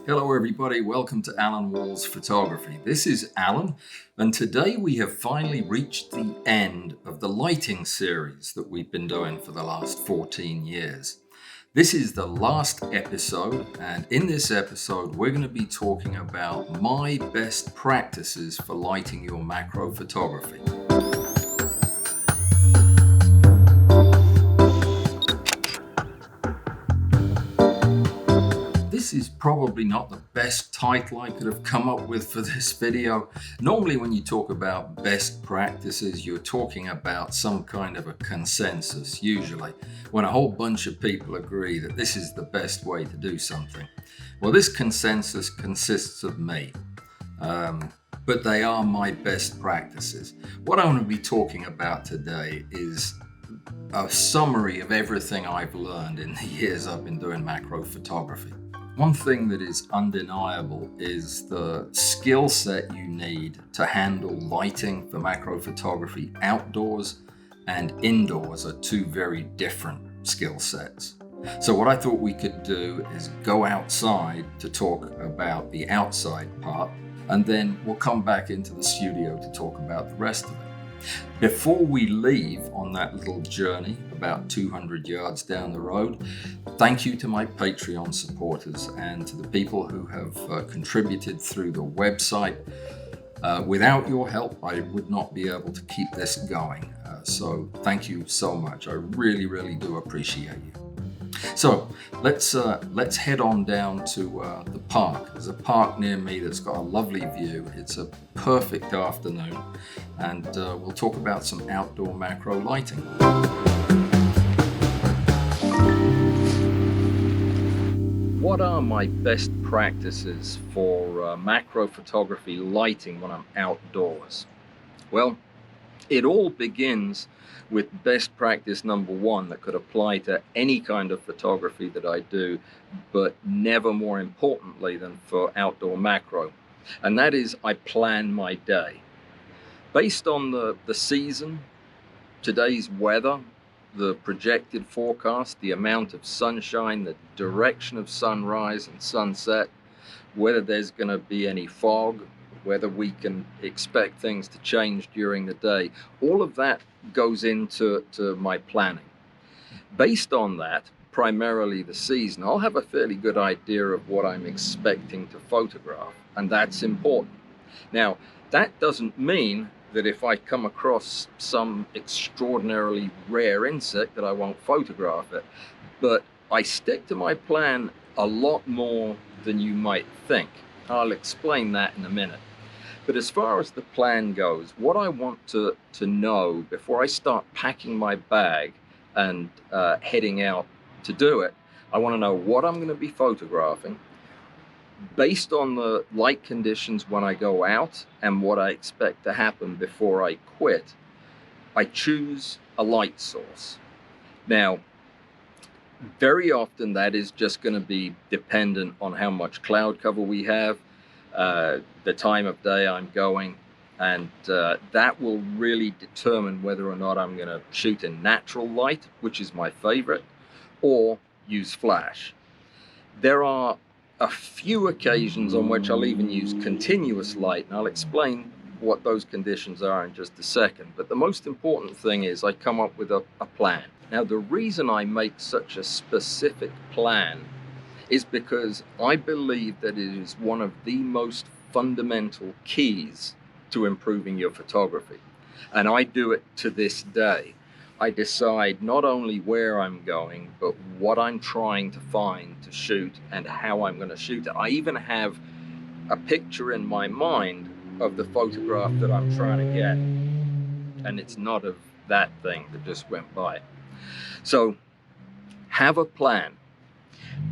Hello everybody, welcome to Allan Wall's Photography. This is Allan, and today we have finally reached the end of the lighting series that we've been doing for the last 14 years. This is the last episode, and in this episode we're going to be talking about my best practices for lighting your macro photography. This is probably not the best title I could have come up with for this video. Normally when you talk about best practices, you're talking about some kind of a consensus, usually, when a whole bunch of people agree that this is the best way to do something. Well, this consensus consists of me, but they are my best practices. What I'm going to be talking about today is a summary of everything I've learned in the years I've been doing macro photography. One thing that is undeniable is the skill set you need to handle lighting for macro photography. Outdoors and indoors are two very different skill sets. So what I thought we could do is go outside to talk about the outside part, and then we'll come back into the studio to talk about the rest of it. Before we leave on that little journey, about 200 yards down the road, thank you to my Patreon supporters and to the people who have contributed through the website. Without your help, I would not be able to keep this going. So thank you so much. I really, really do appreciate you. So let's head on down to the park. There's a park near me that's got a lovely view. It's a perfect afternoon, and we'll talk about some outdoor macro lighting. What are my best practices for macro photography lighting when I'm outdoors? Well, it all begins with best practice number one that could apply to any kind of photography that I do, but never more importantly than for outdoor macro. And that is, I plan my day. Based on the season, today's weather, the projected forecast, the amount of sunshine, the direction of sunrise and sunset, whether there's going to be any fog, whether we can expect things to change during the day. All of that goes into my planning. Based on that, primarily the season, I'll have a fairly good idea of what I'm expecting to photograph, and that's important. Now, that doesn't mean that if I come across some extraordinarily rare insect that I won't photograph it, but I stick to my plan a lot more than you might think. I'll explain that in a minute. But as far as the plan goes, what I want to know before I start packing my bag and heading out to do it, I want to know what I'm going to be photographing. Based on the light conditions when I go out and what I expect to happen before I quit, I choose a light source. Now, very often that is just going to be dependent on how much cloud cover we have, the time of day I'm going, and that will really determine whether or not I'm going to shoot in natural light, which is my favorite, or use flash. There are a few occasions on which I'll even use continuous light, and I'll explain what those conditions are in just a second. But the most important thing is I come up with a plan. Now, the reason I make such a specific plan is because I believe that it is one of the most fundamental keys to improving your photography. And I do it to this day. I decide not only where I'm going, but what I'm trying to find to shoot and how I'm going to shoot it. I even have a picture in my mind of the photograph that I'm trying to get, and it's not of that thing that just went by. So have a plan,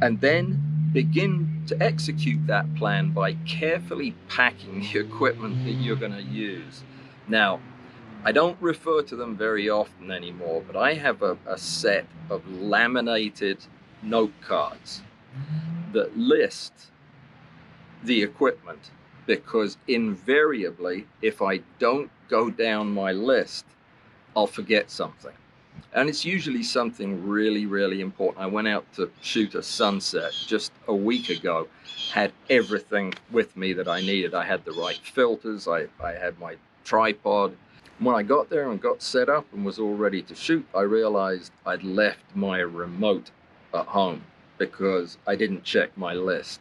and then begin to execute that plan by carefully packing the equipment that you're going to use. Now, I don't refer to them very often anymore, but I have a set of laminated note cards that list the equipment, because invariably, if I don't go down my list, I'll forget something. And it's usually something really, really important. I went out to shoot a sunset just a week ago, had everything with me that I needed. I had the right filters, I had my tripod. When I got there and got set up and was all ready to shoot, I realized I'd left my remote at home because I didn't check my list.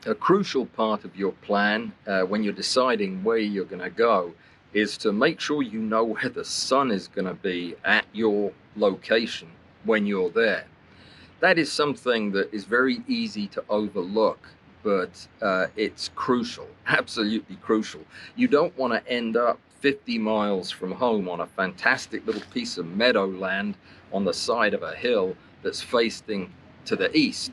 A crucial part of your plan when you're deciding where you're going to go is to make sure you know where the sun is going to be at your location when you're there. That is something that is very easy to overlook, but it's crucial, absolutely crucial. You don't want to end up 50 miles from home on a fantastic little piece of meadowland on the side of a hill that's facing to the east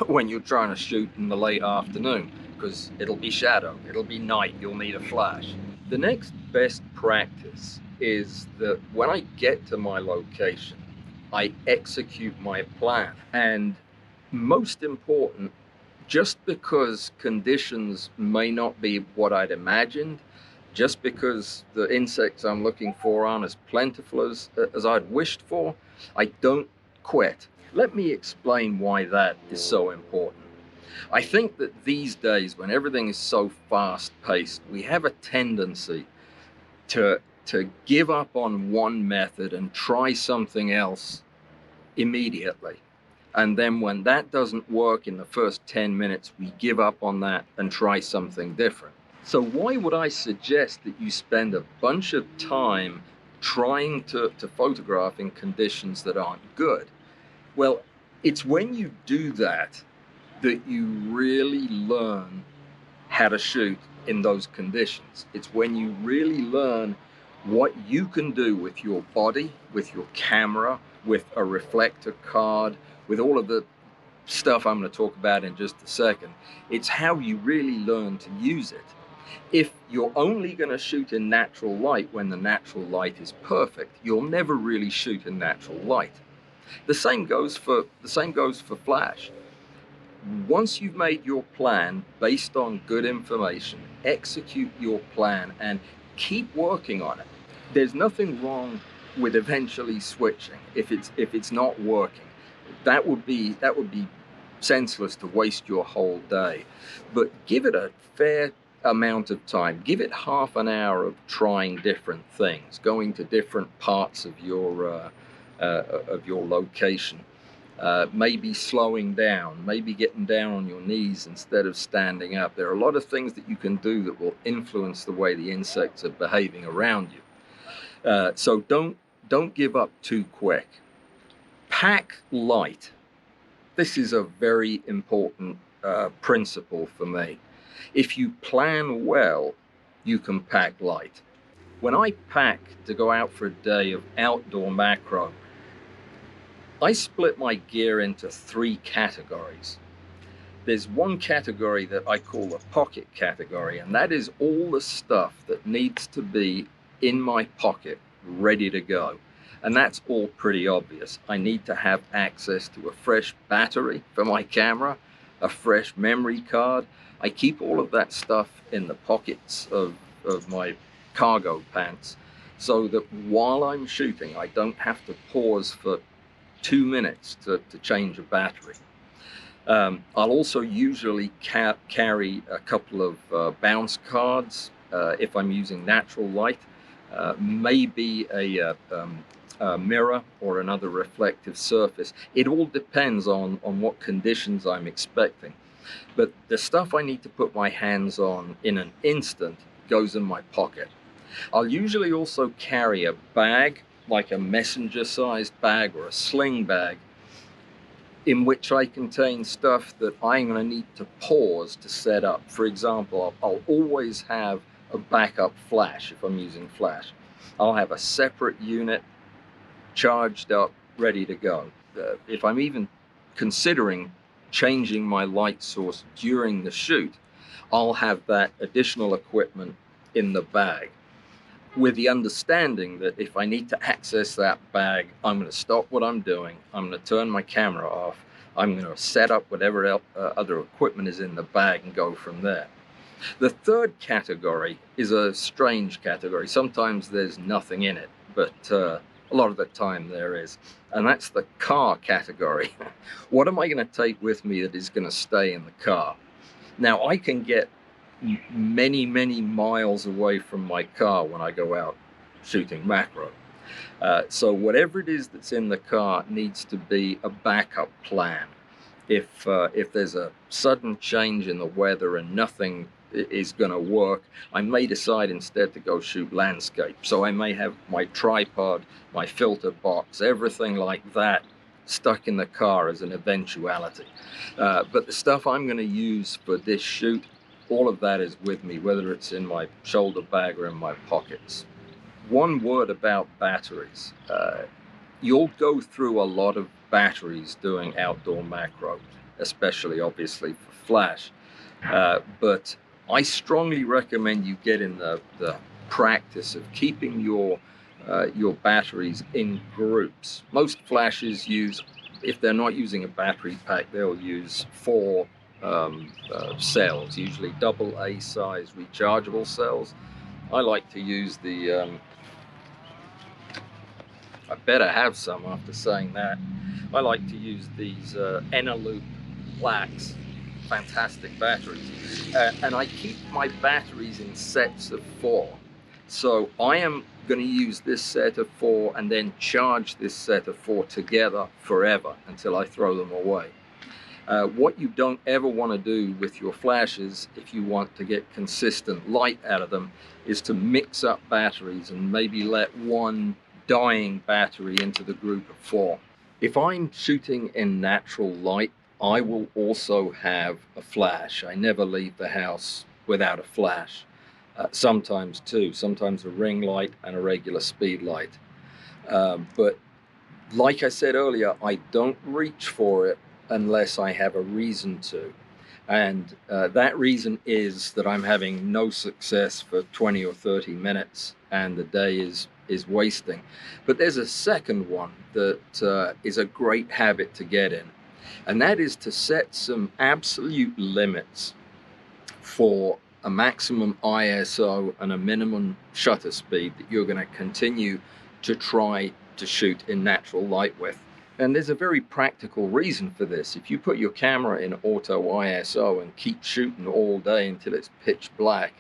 when you're trying to shoot in the late afternoon, because it'll be shadow, it'll be night, you'll need a flash. The next best practice is that when I get to my location, I execute my plan. And most important, just because conditions may not be what I'd imagined, just because the insects I'm looking for aren't as plentiful as I'd wished for, I don't quit. Let me explain why that is so important. I think that these days, when everything is so fast-paced, we have a tendency to give up on one method and try something else immediately. And then when that doesn't work in the first 10 minutes, we give up on that and try something different. So why would I suggest that you spend a bunch of time trying to photograph in conditions that aren't good? Well, it's when you do that that you really learn how to shoot in those conditions. It's when you really learn what you can do with your body, with your camera, with a reflector card, with all of the stuff I'm going to talk about in just a second. It's how you really learn to use it. If you're only going to shoot in natural light when the natural light is perfect, you'll never really shoot in natural light. The same goes for flash. Once you've made your plan based on good information, execute your plan and keep working on it. There's nothing wrong with eventually switching if it's not working. That would be senseless to waste your whole day. But give it a fair amount of time. Give it half an hour of trying different things, going to different parts of your location. Maybe slowing down, maybe getting down on your knees instead of standing up. There are a lot of things that you can do that will influence the way the insects are behaving around you. So don't give up too quick. Pack light. This is a very important principle for me. If you plan well, you can pack light. When I pack to go out for a day of outdoor macro, I split my gear into 3 categories. There's one category that I call the pocket category, and that is all the stuff that needs to be in my pocket, ready to go. And that's all pretty obvious. I need to have access to a fresh battery for my camera, a fresh memory card. I keep all of that stuff in the pockets of my cargo pants so that while I'm shooting, I don't have to pause for 2 minutes to change a battery. I'll also usually carry a couple of bounce cards if I'm using natural light, maybe a mirror or another reflective surface. It all depends on what conditions I'm expecting. But the stuff I need to put my hands on in an instant goes in my pocket. I'll usually also carry a bag, like a messenger-sized bag or a sling bag, in which I contain stuff that I'm going to need to pause to set up. For example, I'll always have a backup flash if I'm using flash. I'll have a separate unit charged up, ready to go. If I'm even considering changing my light source during the shoot, I'll have that additional equipment in the bag, with the understanding that if I need to access that bag, I'm going to stop what I'm doing, I'm going to turn my camera off, I'm going to set up whatever other equipment is in the bag and go from there. The third category is a strange category. Sometimes there's nothing in it, but A lot of the time there is, and that's the car category. What am I going to take with me that is going to stay in the car? Now, I can get many, many miles away from my car when I go out shooting macro. So whatever it is that's in the car needs to be a backup plan. If there's a sudden change in the weather and nothing is going to work, I may decide instead to go shoot landscape. So I may have my tripod, my filter box, everything like that stuck in the car as an eventuality. But the stuff I'm going to use for this shoot, all of that is with me, whether it's in my shoulder bag or in my pockets. One word about batteries. You'll go through a lot of batteries doing outdoor macro, especially obviously for flash. But I strongly recommend you get in the practice of keeping your batteries in groups. Most flashes use, if they're not using a battery pack, they'll use 4 cells, usually AA size rechargeable cells. I like to use the I better have some after saying that. I like to use these Eneloop plaques, fantastic batteries. And I keep my batteries in sets of 4. So I am going to use this set of 4 and then charge this set of 4 together forever until I throw them away. What you don't ever want to do with your flashes, if you want to get consistent light out of them, is to mix up batteries and maybe let one dying battery into the group of 4. If I'm shooting in natural light, I will also have a flash. I never leave the house without a flash. Sometimes two, sometimes a ring light and a regular speed light. But like I said earlier, I don't reach for it unless I have a reason to. And that reason is that I'm having no success for 20 or 30 minutes and the day is wasting. But there's a second one that is a great habit to get in, and that is to set some absolute limits for a maximum ISO and a minimum shutter speed that you're going to continue to try to shoot in natural light with. And there's a very practical reason for this. If you put your camera in auto ISO and keep shooting all day until it's pitch black,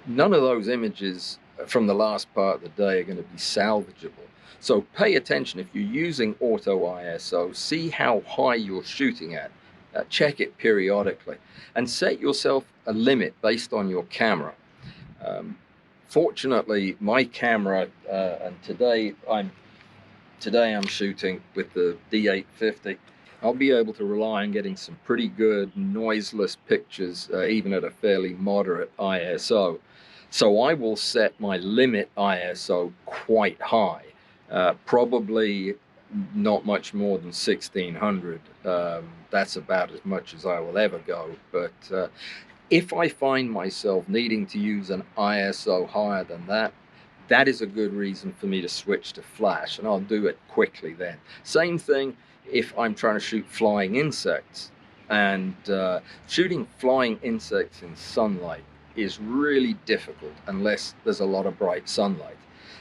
none of those images from the last part of the day are going to be salvageable. So pay attention. If you're using auto ISO, see how high you're shooting at. Check it periodically and set yourself a limit based on your camera. Fortunately, my camera, and today I'm shooting with the D850. I'll be able to rely on getting some pretty good noiseless pictures, even at a fairly moderate ISO. So I will set my limit ISO quite high, probably not much more than 1600. That's about as much as I will ever go. But if I find myself needing to use an ISO higher than that, that is a good reason for me to switch to flash, and I'll do it quickly then. Same thing if I'm trying to shoot flying insects. And shooting flying insects in sunlight is really difficult unless there's a lot of bright sunlight.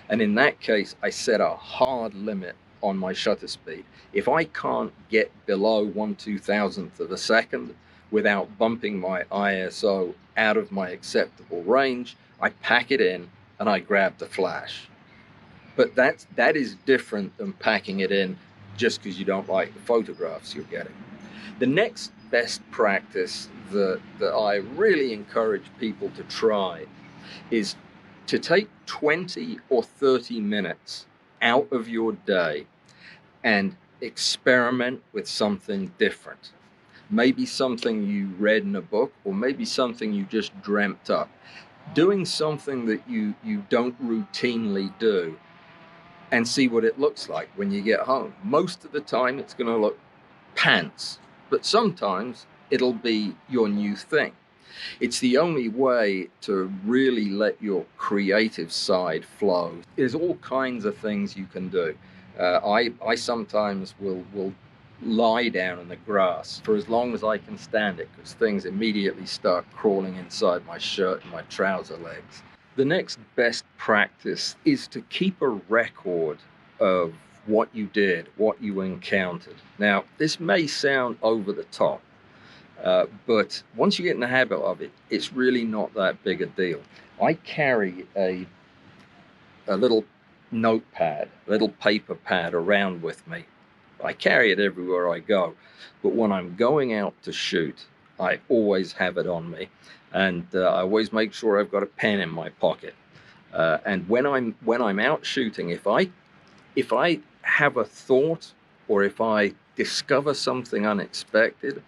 And in that case, I set a hard limit on my shutter speed. If I can't get below 1/2000th of a second without bumping my ISO out of my acceptable range, I pack it in and I grab the flash. But that is different than packing it in just because you don't like the photographs you're getting. The next best practice that I really encourage people to try is to take 20 or 30 minutes out of your day and experiment with something different. Maybe something you read in a book, or maybe something you just dreamt up. Doing something that you don't routinely do and see what it looks like when you get home. Most of the time it's going to look pants, but sometimes it'll be your new thing. It's the only way to really let your creative side flow. There's all kinds of things you can do. I sometimes will lie down in the grass for as long as I can stand it, because things immediately start crawling inside my shirt and my trouser legs. The next best practice is to keep a record of what you did, what you encountered. Now, this may sound over the top, but once you get in the habit of it, it's really not that big a deal. I carry a little notepad, a little paper pad around with me. I carry it everywhere I go, but when I'm going out to shoot, I always have it on me, and I always make sure I've got a pen in my pocket. And when I'm out shooting, if I have a thought, or if I discover something unexpected,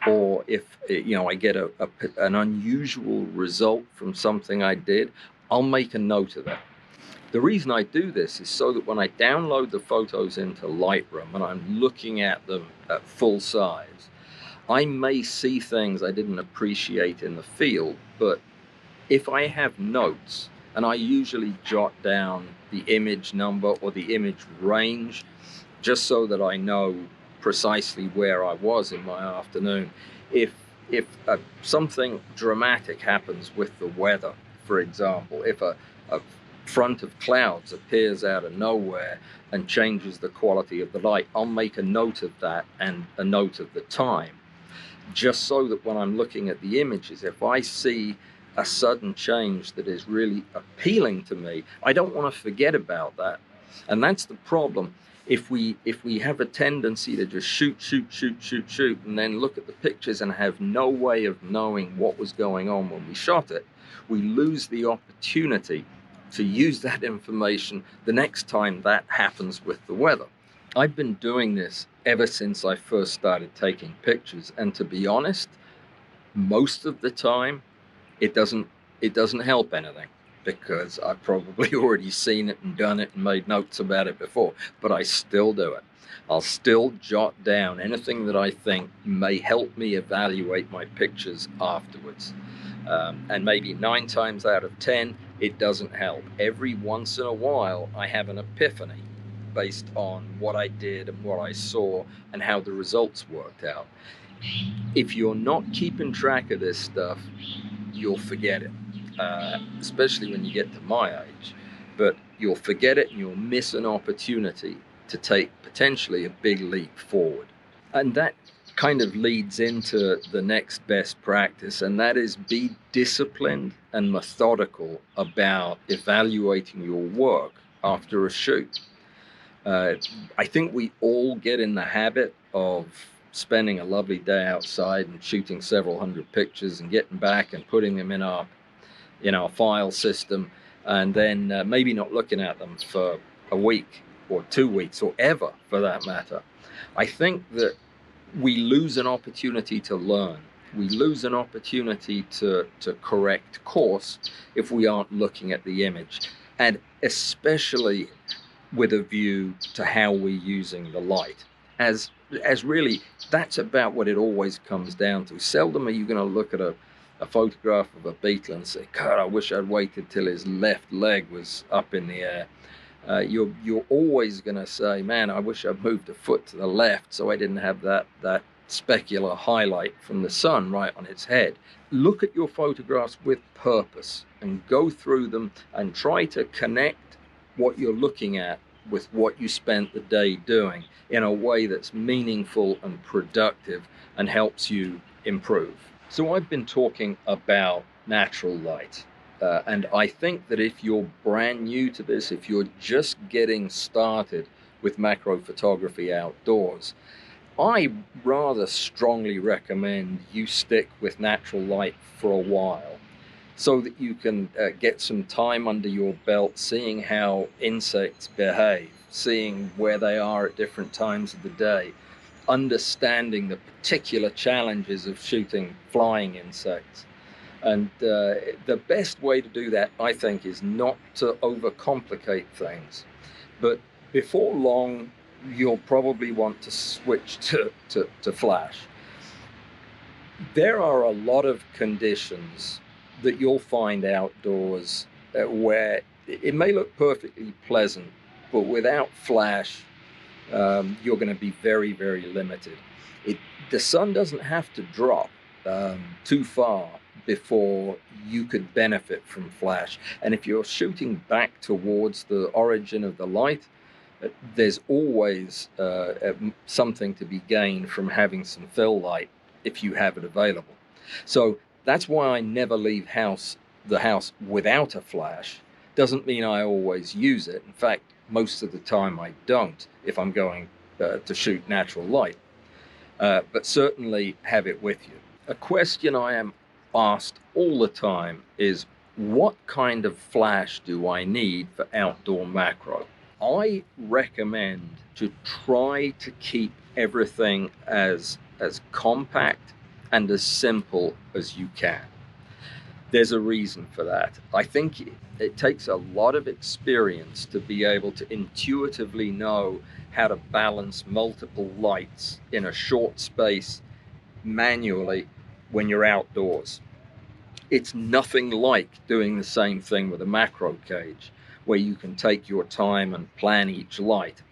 or if I get an unusual result from something I did, I'll make a note of that. The reason I do this is so that when I download the photos into Lightroom and I'm looking at them at full size, I may see things I didn't appreciate in the field, but if I have notes, and I usually jot down the image number or the image range, just so that I know precisely where I was in my afternoon. If something dramatic happens with the weather, for example, if a front of clouds appears out of nowhere and changes the quality of the light, I'll make a note of that and a note of the time, just so that when I'm looking at the images, if I see a sudden change that is really appealing to me, I don't want to forget about that. And that's the problem. If we have a tendency to just shoot, and then look at the pictures and have no way of knowing what was going on when we shot it, we lose the opportunity to use that information the next time that happens with the weather. I've been doing this ever since I first started taking pictures, and to be honest, most of the time it doesn't help anything, because I've probably already seen it and done it and made notes about it before, but I still do it. I'll still jot down anything that I think may help me evaluate my pictures afterwards. And maybe 9 times out of 10, it doesn't help. Every once in a while, I have an epiphany based on what I did and what I saw and how the results worked out. If you're not keeping track of this stuff, you'll forget it, especially when you get to my age. But you'll forget it and you'll miss an opportunity to take potentially a big leap forward. And that kind of leads into the next best practice, and that is be disciplined and methodical about evaluating your work after a shoot. I think we all get in the habit of spending a lovely day outside and shooting several hundred pictures and getting back and putting them in our file system, and then maybe not looking at them for a week or 2 weeks, or ever for that matter. I think that we lose an opportunity to learn. We lose an opportunity to correct course if we aren't looking at the image, and especially with a view to how we're using the light. As really, that's about what it always comes down to. Seldom are you going to look at a photograph of a beetle and say, God, I wish I'd waited till his left leg was up in the air. You're always going to say, man, I wish I'd moved a foot to the left so I didn't have that specular highlight from the sun right on its head. Look at your photographs with purpose and go through them and try to connect what you're looking at with what you spent the day doing in a way that's meaningful and productive and helps you improve. So I've been talking about natural light. And I think that if you're brand new to this, if you're just getting started with macro photography outdoors, I rather strongly recommend you stick with natural light for a while, so that you can get some time under your belt seeing how insects behave, seeing where they are at different times of the day, understanding the particular challenges of shooting flying insects. And the best way to do that, I think, is not to overcomplicate things. But before long, you'll probably want to switch to flash. There are a lot of conditions that you'll find outdoors where it may look perfectly pleasant, but without flash, you're going to be very, very limited. The sun doesn't have to drop too far before you could benefit from flash. And if you're shooting back towards the origin of the light, there's always something to be gained from having some fill light if you have it available. So that's why I never leave the house without a flash. Doesn't mean I always use it. In fact, most of the time I don't if I'm going to shoot natural light. But certainly have it with you. A question I am asked all the time is, what kind of flash do I need for outdoor macro? I recommend to try to keep everything as compact and as simple as you can. There's a reason for that. I think it takes a lot of experience to be able to intuitively know how to balance multiple lights in a short space manually when you're outdoors. It's nothing like doing the same thing with a macro cage, where you can take your time and plan each light.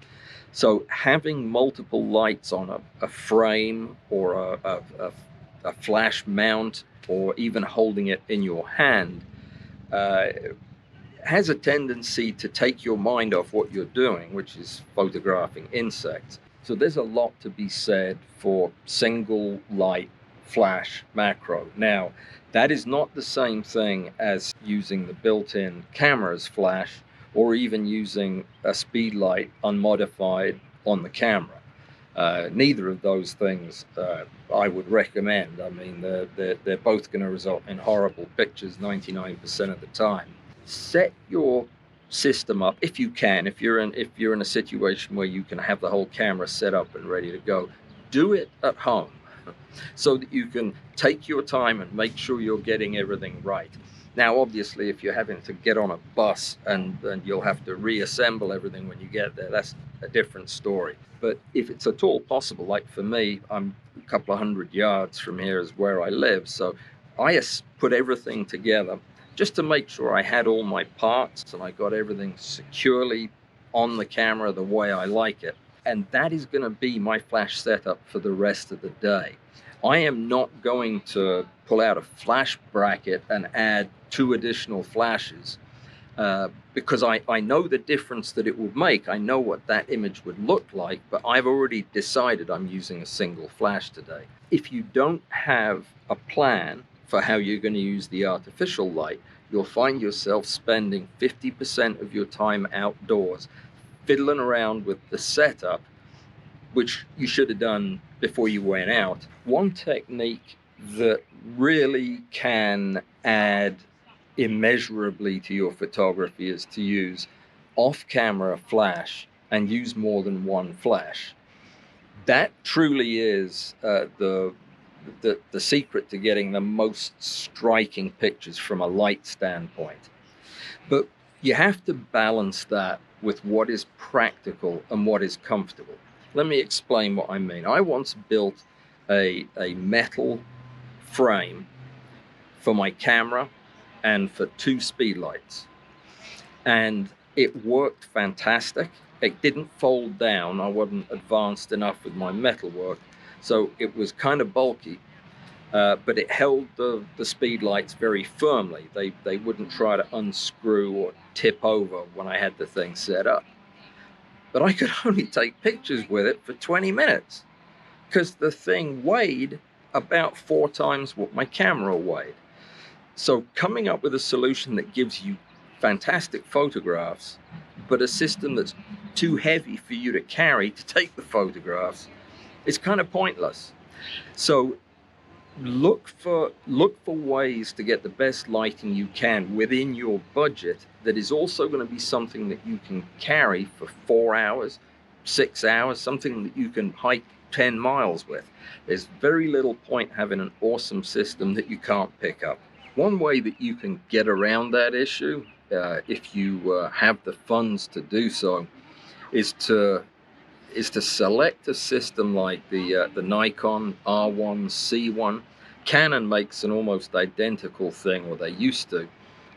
So having multiple lights on a frame or a flash mount, or even holding it in your hand, has a tendency to take your mind off what you're doing, which is photographing insects. So there's a lot to be said for single light flash macro. Now, that is not the same thing as using the built-in camera's flash, or even using a Speedlight unmodified on the camera. Neither of those things I would recommend. I mean, they're both going to result in horrible pictures 99% of the time. Set your system up if you can. If you're in a situation where you can have the whole camera set up and ready to go, do it at home so that you can take your time and make sure you're getting everything right. Now, obviously, if you're having to get on a bus and you'll have to reassemble everything when you get there, that's a different story. But if it's at all possible, like for me, I'm a couple of 100 yards from here is where I live. So I put everything together just to make sure I had all my parts and I got everything securely on the camera the way I like it. And that is going to be my flash setup for the rest of the day. I am not going to pull out a flash bracket and add 2 additional flashes because I know the difference that it would make. I know what that image would look like, but I've already decided I'm using a single flash today. If you don't have a plan for how you're going to use the artificial light, you'll find yourself spending 50% of your time outdoors fiddling around with the setup, which you should have done before you went out. One technique that really can add immeasurably to your photography is to use off-camera flash and use more than one flash. That truly is the secret to getting the most striking pictures from a light standpoint. But you have to balance that with what is practical and what is comfortable. Let me explain what I mean. I once built a metal frame for my camera and for 2 Speedlights, and it worked fantastic. It didn't fold down. I wasn't advanced enough with my metal work, so it was kind of bulky, but it held the Speedlights very firmly. They wouldn't try to unscrew or tip over when I had the thing set up. But I could only take pictures with it for 20 minutes because the thing weighed about 4 times what my camera weighed. So coming up with a solution that gives you fantastic photographs, but a system that's too heavy for you to carry to take the photographs, is kind of pointless. So look for ways to get the best lighting you can within your budget that is also going to be something that you can carry for 4 hours, 6 hours, something that you can hike 10 miles with. There's very little point having an awesome system that you can't pick up. One way that you can get around that issue, if you have the funds to do so, is to select a system like the Nikon R1 C1. Canon makes an almost identical thing, or they used to,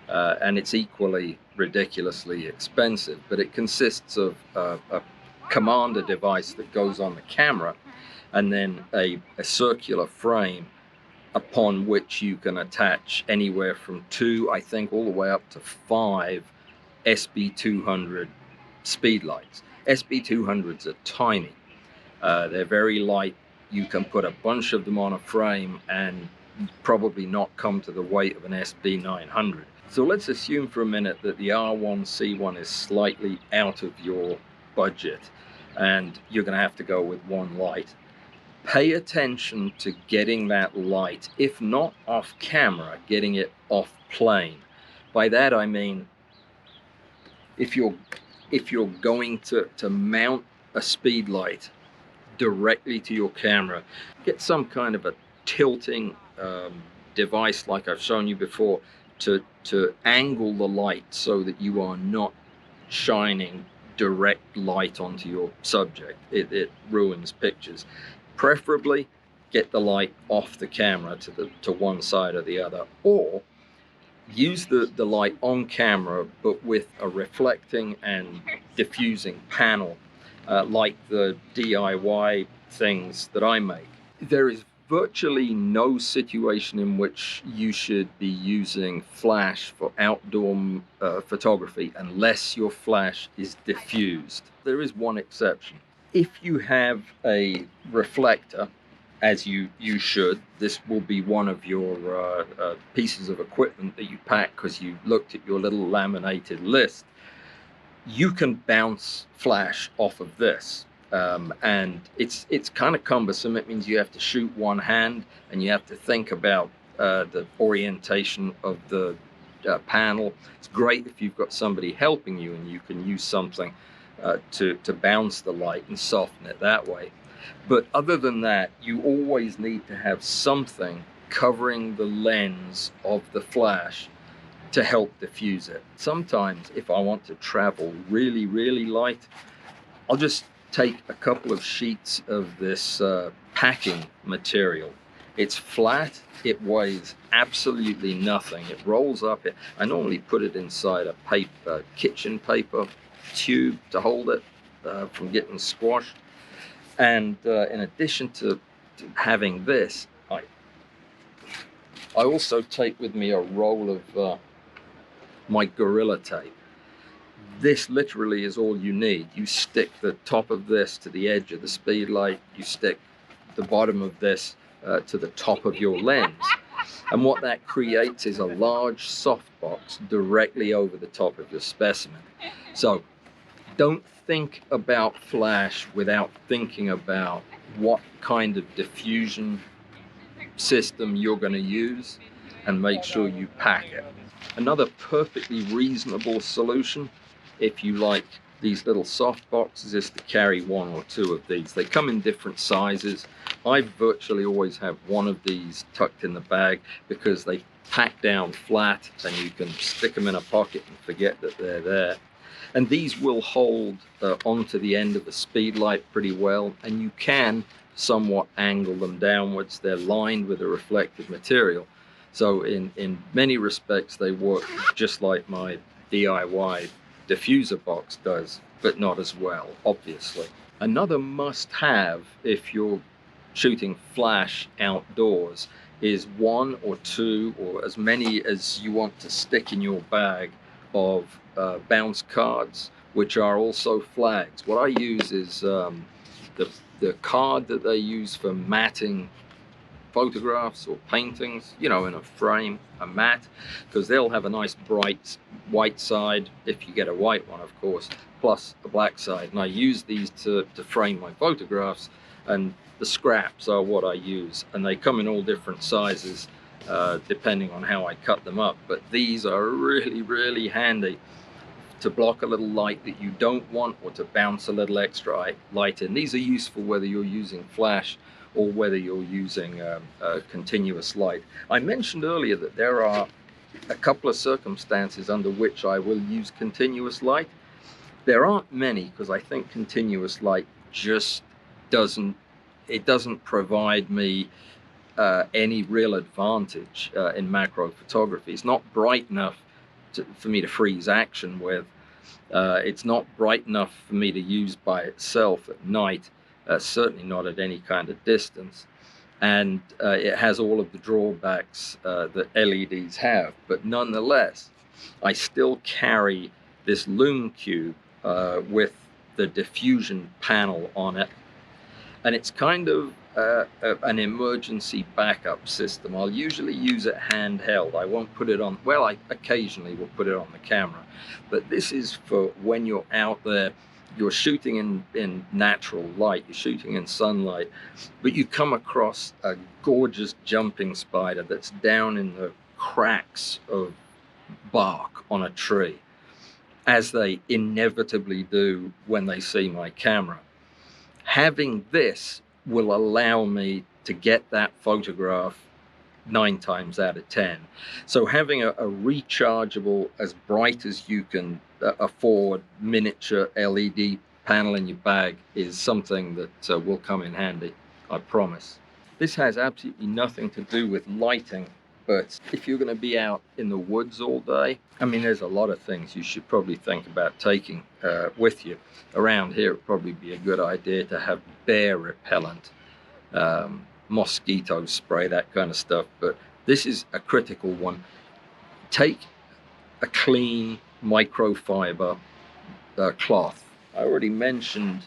and it's equally ridiculously expensive, but it consists of a commander device that goes on the camera and then a circular frame upon which you can attach anywhere from 2, I think, all the way up to 5 SB200 Speedlights. SB200s are tiny. They're very light. You can put a bunch of them on a frame and probably not come to the weight of an SB900. So let's assume for a minute that the R1C1 is slightly out of your budget and you're going to have to go with one light. Pay attention to getting that light, if not off camera, getting it off plane. By that I mean, if you're going to mount a speed light directly to your camera, get some kind of a tilting device like I've shown you before to angle the light so that you are not shining direct light onto your subject. It ruins pictures. Preferably get the light off the camera to one side or the other, or use the light on camera but with a reflecting and diffusing panel, like the DIY things that I make. There is virtually no situation in which you should be using flash for outdoor photography unless your flash is diffused. There is one exception. If you have a reflector, as you should, this will be one of your pieces of equipment that you pack because you looked at your little laminated list. You can bounce flash off of this. And it's kind of cumbersome. It means you have to shoot one hand and you have to think about the orientation of the panel. It's great if you've got somebody helping you and you can use something to bounce the light and soften it that way. But other than that, you always need to have something covering the lens of the flash to help diffuse it. Sometimes if I want to travel really, really light, I'll just take a couple of sheets of this packing material. It's flat, it weighs absolutely nothing. It rolls up. I normally put it inside a paper, kitchen paper tube to hold it from getting squashed. And in addition to having this, I also take with me a roll of my Gorilla Tape. This literally is all you need. You stick the top of this to the edge of the speed light, you stick the bottom of this to the top of your lens. And what that creates is a large softbox directly over the top of your specimen. So don't think about flash without thinking about what kind of diffusion system you're going to use, and make sure you pack it. Another perfectly reasonable solution, if you like these little soft boxes, is to carry one or two of these. They come in different sizes. I virtually always have one of these tucked in the bag because they pack down flat and you can stick them in a pocket and forget that they're there. And these will hold onto the end of the speed light pretty well, and you can somewhat angle them downwards. They're lined with a reflective material. So in many respects, they work just like my DIY diffuser box does, but not as well, obviously. Another must-have if you're shooting flash outdoors is one or two, or as many as you want to stick in your bag, of bounce cards, which are also flags. What I use is the card that they use for matting photographs or paintings, you know, in a frame, a mat, because they'll have a nice bright white side, if you get a white one of course, plus a black side. And I use these to frame my photographs, and the scraps are what I use, and they come in all different sizes depending on how I cut them up. But these are really, really handy to block a little light that you don't want, or to bounce a little extra light in. These are useful whether you're using flash or whether you're using a continuous light. I mentioned earlier that there are a couple of circumstances under which I will use continuous light. There aren't many, because I think continuous light just doesn't provide me any real advantage in macro photography. It's not bright enough for me to freeze action with. It's not bright enough for me to use by itself at night, certainly not at any kind of distance. And it has all of the drawbacks that LEDs have. But nonetheless, I still carry this lume cube with the diffusion panel on it, and it's kind of an emergency backup system. I'll usually use it handheld. I won't put it on, well, I occasionally will put it on the camera, but this is for when you're out there, you're shooting in natural light, you're shooting in sunlight, but you come across a gorgeous jumping spider that's down in the cracks of bark on a tree, as they inevitably do when they see my camera. Having this will allow me to get that photograph 9 times out of 10. So having a rechargeable, as bright as you can afford, miniature LED panel in your bag is something that will come in handy, I promise. This has absolutely nothing to do with lighting, but if you're going to be out in the woods all day, I mean, there's a lot of things you should probably think about taking with you. Around here, it'd probably be a good idea to have bear repellent, mosquito spray, that kind of stuff. But this is a critical one. Take a clean microfiber cloth. I already mentioned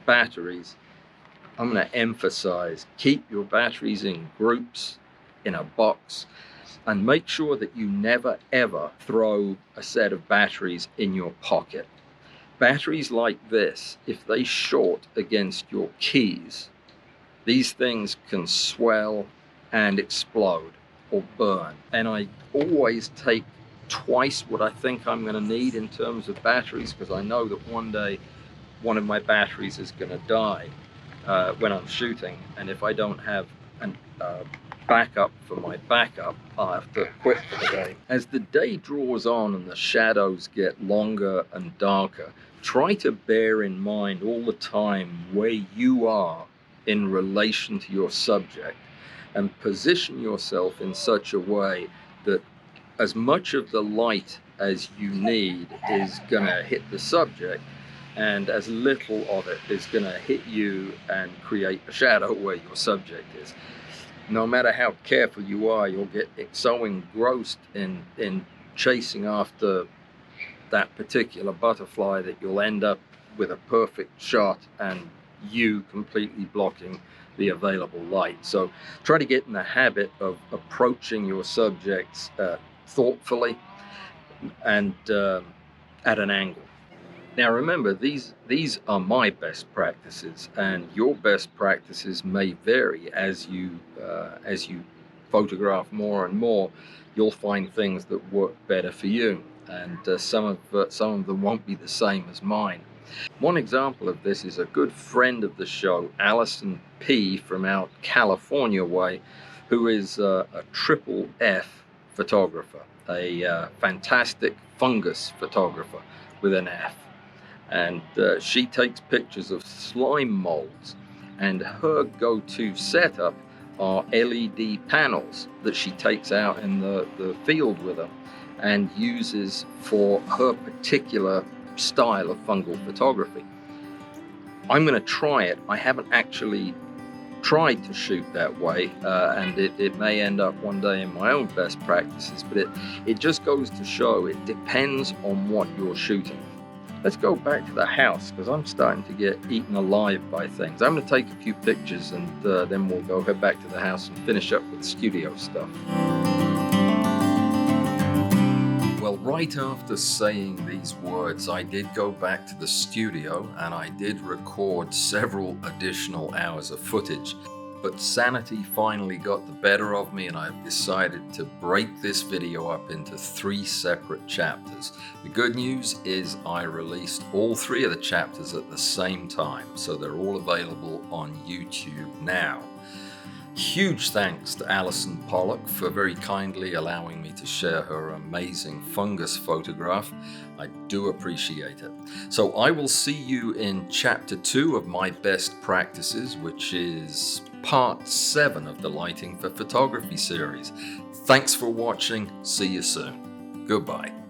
batteries. I'm going to emphasize, keep your batteries in groups, in a box, and make sure that you never ever throw a set of batteries in your pocket. Batteries like this, if they short against your keys, these things can swell and explode or burn. And I always take twice what I think I'm going to need in terms of batteries, because I know that one day one of my batteries is going to die when I'm shooting, and if I don't have an backup for my backup, I'll have to quit for the day. As the day draws on and the shadows get longer and darker, try to bear in mind all the time where you are in relation to your subject, and position yourself in such a way that as much of the light as you need is going to hit the subject, and as little of it is going to hit you and create a shadow where your subject is. No matter how careful you are, you'll get so engrossed in chasing after that particular butterfly that you'll end up with a perfect shot and you completely blocking the available light. So try to get in the habit of approaching your subjects thoughtfully and at an angle. Now remember, these are my best practices, and your best practices may vary as you photograph more and more. You'll find things that work better for you, and some of them won't be the same as mine. One example of this is a good friend of the show, Alison P. from out California way, who is a triple F photographer, a fantastic fungus photographer with an F. And she takes pictures of slime molds, and her go-to setup are LED panels that she takes out in the field with her and uses for her particular style of fungal photography. I'm going to try it. I haven't actually tried to shoot that way, and it may end up one day in my own best practices, but it just goes to show it depends on what you're shooting. Let's go back to the house, because I'm starting to get eaten alive by things. I'm going to take a few pictures, and then we'll head back to the house and finish up with studio stuff. Well, right after saying these words, I did go back to the studio and I did record several additional hours of footage. But sanity finally got the better of me, and I've decided to break this video up into 3 separate chapters. The good news is I released all 3 of the chapters at the same time, so they're all available on YouTube now. Huge thanks to Alison Pollack for very kindly allowing me to share her amazing fungus photograph. I do appreciate it. So I will see you in chapter 2 of my best practices, which is part 7 of the Lighting for Photography series. Thanks for watching. See you soon. Goodbye.